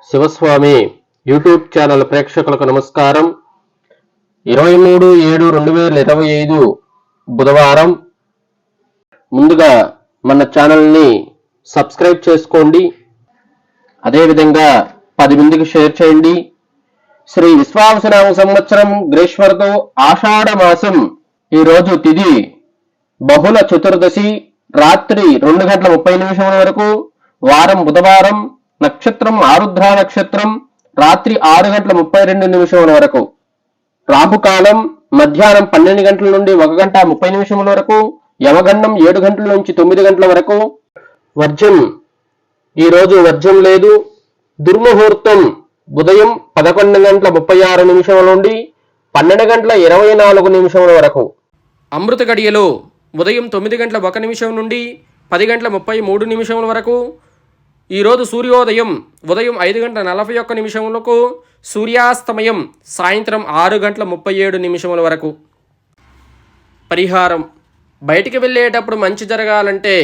Shivaswami YouTube channel ప్రేక్షకులకు నమస్కారం. 23/7/2025 బుధవారం. ముందుగా మన ఛానల్ని సబ్స్క్రైబ్ చేసుకోండి. అదేవిధంగా 10 మందికి షేర్ చేయండి. శ్రీ విశ్వావసునామ సంవత్సరం గ్రీష్మర్తో ఆషాఢ మాసం. ఈరోజు తిథి బహుళ చతుర్దశి, రాత్రి 2:30 వరకు. వారం బుధవారం. నక్షత్రం ఆరుద్ర నక్షత్రం, రాత్రి 6:32 వరకు. రాహుకాలం మధ్యాహ్నం 12 గంటల నుండి 1:30 వరకు. యమగండం 7 గంటల నుంచి 9 గంటల వరకు. వర్జం ఈరోజు వర్జం లేదు. దుర్ముహూర్తం ఉదయం 11:36 నుండి 12:24 వరకు. అమృత గడియలో ఉదయం 9:01 నుండి 10:33 వరకు. ఈరోజు సూర్యోదయం ఉదయం 5:41 సూర్యాస్తమయం సాయంత్రం 6:37 వరకు. పరిహారం: బయటికి వెళ్ళేటప్పుడు మంచి జరగాలంటే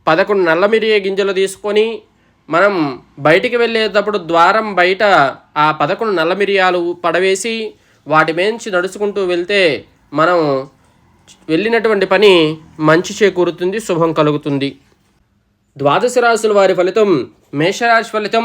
11 నల్ల మిరియ గింజలు తీసుకొని మనం బయటికి వెళ్ళేటప్పుడు ద్వారం బయట ఆ 11 నల్ల మిరియాలు పడవేసి వాటి మేంచి నడుచుకుంటూ వెళ్తే మనం వెళ్ళినటువంటి పని మంచి చేకూరుతుంది, శుభం కలుగుతుంది. ద్వాదశ రాశుల వారి ఫలితం. మేషరాశి ఫలితం: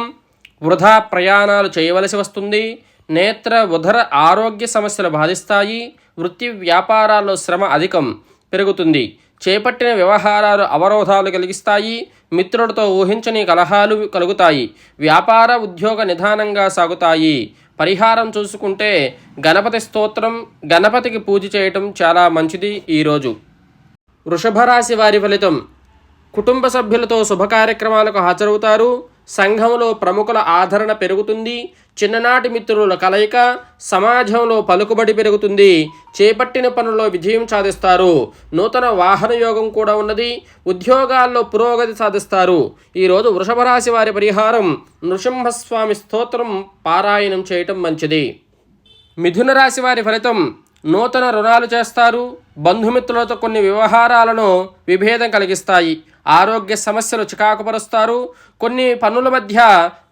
వృధా ప్రయాణాలు చేయవలసి వస్తుంది. నేత్ర ఉదర ఆరోగ్య సమస్యలు బాధిస్తాయి. వృత్తి వ్యాపారాల్లో శ్రమ అధికం పెరుగుతుంది. చేపట్టిన వ్యవహారాలు అవరోధాలు కలిగిస్తాయి. మిత్రులతో ఊహించని కలహాలు కలుగుతాయి. వ్యాపార ఉద్యోగ నిదానంగా సాగుతాయి. పరిహారం చూసుకుంటే గణపతి స్తోత్రం, గణపతికి పూజ చేయటం చాలా మంచిది. ఈరోజు వృషభ రాశి వారి ఫలితం. కుటుంబ సభ్యులతో శుభ కార్యక్రమాలకు హాజరవుతారు. సంఘంలో ప్రముఖుల ఆదరణ పెరుగుతుంది. చిన్ననాటి మిత్రుల కలయిక. సమాజంలో పలుకుబడి పెరుగుతుంది. చేపట్టిన పనుల్లో విజయం సాధిస్తారు. నూతన వాహన యోగం కూడా ఉన్నది. ఉద్యోగాల్లో పురోగతి సాధిస్తారు. ఈరోజు వృషభ రాశి వారి పరిహారం నృసింహస్వామి స్తోత్రం పారాయణం చేయటం మంచిది. మిథున రాశి వారి ఫలితం. నూతన రుణాలు చేస్తారు. బంధుమిత్రులతో కొన్ని వ్యవహారాలను విభేదం కలిగిస్తాయి. ఆరోగ్య సమస్యలు చికాకుపరుస్తారు. కొన్ని పనుల మధ్య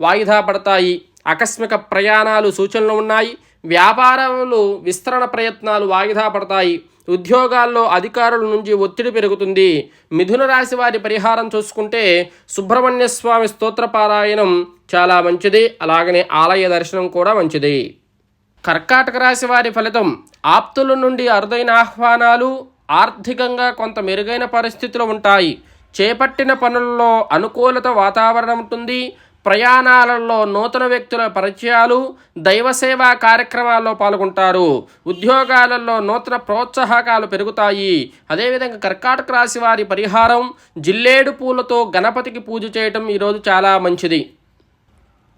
వాయిదా పడతాయి. ఆకస్మిక ప్రయాణాలు సూచనలు ఉన్నాయి. వ్యాపారాలు విస్తరణ ప్రయత్నాలు వాయిదా పడతాయి. ఉద్యోగాల్లో అధికారుల నుంచి ఒత్తిడి పెరుగుతుంది. మిథున రాశి వారి పరిహారం చూసుకుంటే సుబ్రహ్మణ్య స్వామి స్తోత్రపారాయణం చాలా మంచిది. అలాగనే ఆలయ దర్శనం కూడా మంచిది. కర్కాటక రాశి వారి ఫలితం. ఆప్తుల నుండి అరుదైన ఆహ్వానాలు. ఆర్థికంగా కొంత మెరుగైన పరిస్థితులు ఉంటాయి. చేపట్టిన పనుల్లో అనుకూలత వాతావరణం ఉంటుంది. ప్రయాణాలలో నూతన వ్యక్తుల పరిచయాలు. దైవసేవా కార్యక్రమాల్లో పాల్గొంటారు. ఉద్యోగాలలో నూతన ప్రోత్సాహకాలు పెరుగుతాయి. అదేవిధంగా కర్కాటక రాశి వారి పరిహారం జిల్లేడు పూలతో గణపతికి పూజ చేయటం ఈరోజు చాలా మంచిది.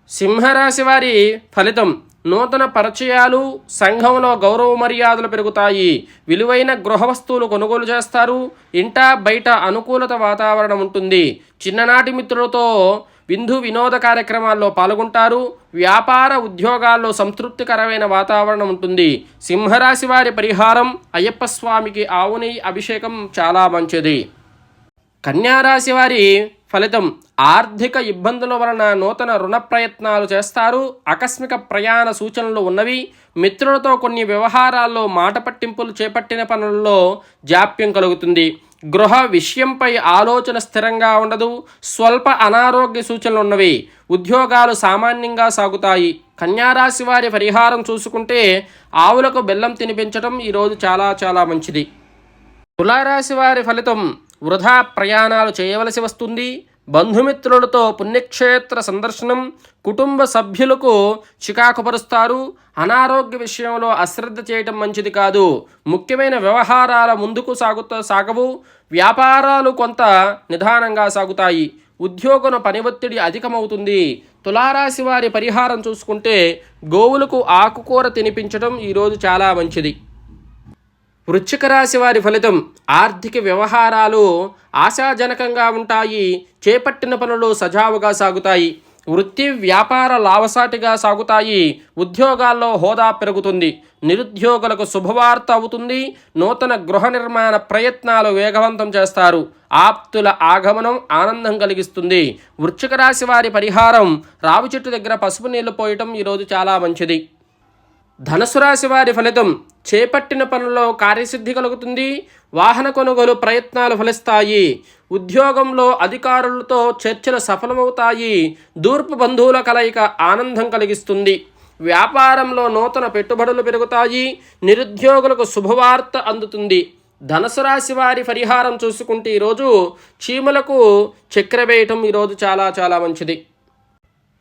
సింహరాశి వారి ఫలితం. నూతన పరిచయాలు. సంఘంలో గౌరవ మర్యాదలు పెరుగుతాయి. విలువైన గృహ వస్తువులు కొనుగోలు చేస్తారు. ఇంట బయట అనుకూలత వాతావరణం ఉంటుంది. చిన్ననాటి మిత్రులతో విందు వినోద కార్యక్రమాల్లో పాల్గొంటారు. వ్యాపార ఉద్యోగాల్లో సంతృప్తికరమైన వాతావరణం ఉంటుంది. సింహరాశి వారి పరిహారం అయ్యప్ప స్వామికి ఆవు నెయ్యి అభిషేకం చాలా మంచిది. కన్యారాశి వారి ఫలితం. ఆర్థిక ఇబ్బందుల వలన నూతన రుణ ప్రయత్నాలు చేస్తారు. ఆకస్మిక ప్రయాణ సూచనలు ఉన్నవి. మిత్రులతో కొన్ని వ్యవహారాల్లో మాట పట్టింపులు. చేపట్టిన పనుల్లో జాప్యం కలుగుతుంది. గృహ విషయంపై ఆలోచన స్థిరంగా ఉండదు. స్వల్ప అనారోగ్య సూచనలు ఉన్నవి. ఉద్యోగాలు సామాన్యంగా సాగుతాయి. కన్యారాశి వారి పరిహారం చూసుకుంటే ఆవులకు బెల్లం తినిపించడం ఈరోజు చాలా చాలా మంచిది. తులారాశి వారి ఫలితం. వృధా ప్రయాణాలు చేయవలసి వస్తుంది. బంధుమిత్రులతో పుణ్యక్షేత్ర సందర్శనం. కుటుంబ సభ్యులకు చికాకుపరుస్తారు. అనారోగ్య విషయంలో అశ్రద్ధ చేయటం మంచిది కాదు. ముఖ్యమైన వ్యవహారాల ముందుకు సాగవు. వ్యాపారాలు కొంత నిదానంగా సాగుతాయి. ఉద్యోగం పని ఒత్తిడి అధికమవుతుంది. తులారాశి వారి పరిహారం చూసుకుంటే గోవులకు ఆకుకూర తినిపించడం ఈరోజు చాలా మంచిది. వృశ్చిక రాశి వారి ఫలితం. ఆర్థిక వ్యవహారాలు ఆశాజనకంగా ఉంటాయి. చేపట్టిన పనులు సజావుగా సాగుతాయి. వృత్తి వ్యాపార లాభసాటిగా సాగుతాయి. ఉద్యోగాల్లో హోదా పెరుగుతుంది. నిరుద్యోగులకు శుభవార్త అవుతుంది. నూతన గృహ నిర్మాణ ప్రయత్నాలు వేగవంతం చేస్తారు. ఆప్తుల ఆగమనం ఆనందం కలిగిస్తుంది. వృశ్చిక రాశి వారి పరిహారం రావి చెట్టు దగ్గర పసుపు నీళ్లు పోయటం ఈరోజు చాలా మంచిది. ధనుసు రాశి వారి ఫలితం చేపట్టిన పనుల్లో కార్యసిద్ధి కలుగుతుంది. వాహన కొనుగోలు ప్రయత్నాలు ఫలిస్తాయి. ఉద్యోగంలో అధికారులతో చర్చలు సఫలమవుతాయి. దూర్పు బంధువుల కలయిక ఆనందం కలిగిస్తుంది. వ్యాపారంలో నూతన పెట్టుబడులు పెరుగుతాయి. నిరుద్యోగులకు శుభవార్త అందుతుంది. ధనుసు రాశి వారి పరిహారం చూసుకుంటే ఈరోజు చీమలకు చక్కెర వేయటం ఈరోజు చాలా చాలా మంచిది.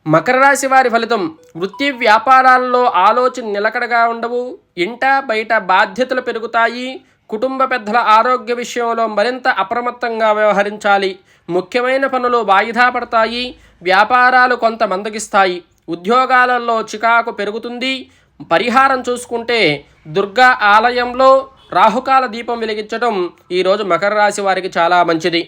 మకర రాశి వారి ఫలితం వృత్తి వ్యాపారాల్లో ఆలోచన నిలకడగా ఉండవు. ఇంట బయట బాధ్యతలు పెరుగుతాయి. కుటుంబ పెద్దల ఆరోగ్య విషయంలో మరింత అప్రమత్తంగా వ్యవహరించాలి. ముఖ్యమైన పనులు వాయిదా పడతాయి. వ్యాపారాలు కొంత మందగిస్తాయి. ఉద్యోగాలలో చికాకు పెరుగుతుంది. పరిహారం చూసుకుంటే దుర్గా ఆలయంలో రాహుకాల దీపం వెలిగించడం ఈరోజు మకర రాశి వారికి చాలా మంచిది.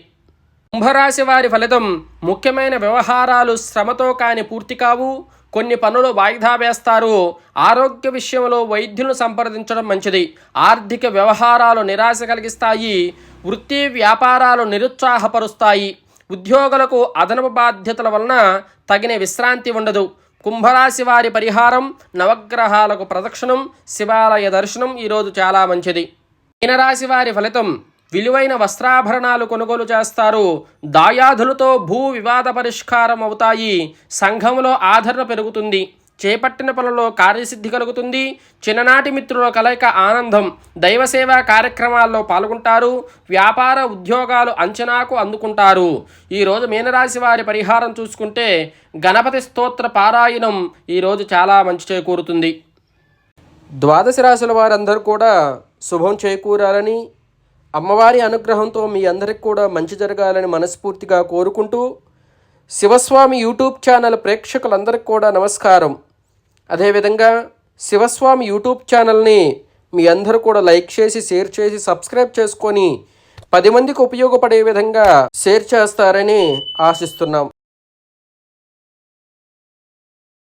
కుంభరాశి వారి ఫలితం ముఖ్యమైన వ్యవహారాలు శ్రమతో కాని పూర్తి కావు. కొన్ని పనులు వాయిదా వేస్తారు. ఆరోగ్య విషయంలో వైద్యులను సంప్రదించడం మంచిది. ఆర్థిక వ్యవహారాలు నిరాశ కలిగిస్తాయి. వృత్తి వ్యాపారాలు నిరుత్సాహపరుస్తాయి. ఉద్యోగులకు అదనపు బాధ్యతల వలన తగిన విశ్రాంతి ఉండదు. కుంభరాశి వారి పరిహారం నవగ్రహాలకు ప్రదక్షిణం, శివాలయ దర్శనం ఈరోజు చాలా మంచిది. మీనరాశి వారి ఫలితం విలువైన వస్త్రాభరణాలు కొనుగోలు చేస్తారు. దాయాదులతో భూ వివాద పరిష్కారం అవుతాయి. సంఘంలో ఆదరణ పెరుగుతుంది. చేపట్టిన పనుల్లో కార్యసిద్ధి కలుగుతుంది. చిన్ననాటి మిత్రుల కలయిక ఆనందం. దైవసేవా కార్యక్రమాల్లో పాల్గొంటారు. వ్యాపార ఉద్యోగాలు అంచనాకు అందుకుంటారు. ఈరోజు మీనరాశి వారి పరిహారం చూసుకుంటే గణపతి స్తోత్ర పారాయణం ఈరోజు చాలా మంచి చేకూరుతుంది. ద్వాదశ రాశుల వారందరూ కూడా శుభం చేకూరాలని, అమ్మవారి అనుగ్రహంతో మీ అందరికి కూడా మంచి జరగాలని మనస్ఫూర్తిగా కోరుకుంటూ, శివస్వామి యూట్యూబ్ ఛానల్ ప్రేక్షకులందరికీ కూడా నమస్కారం. అదేవిధంగా శివస్వామి యూట్యూబ్ ఛానల్ని మీ అందరూ కూడా లైక్ చేసి, షేర్ చేసి, సబ్స్క్రైబ్ చేసుకొని 10 మందికి ఉపయోగపడే విధంగా షేర్ చేస్తారని ఆశిస్తున్నాం.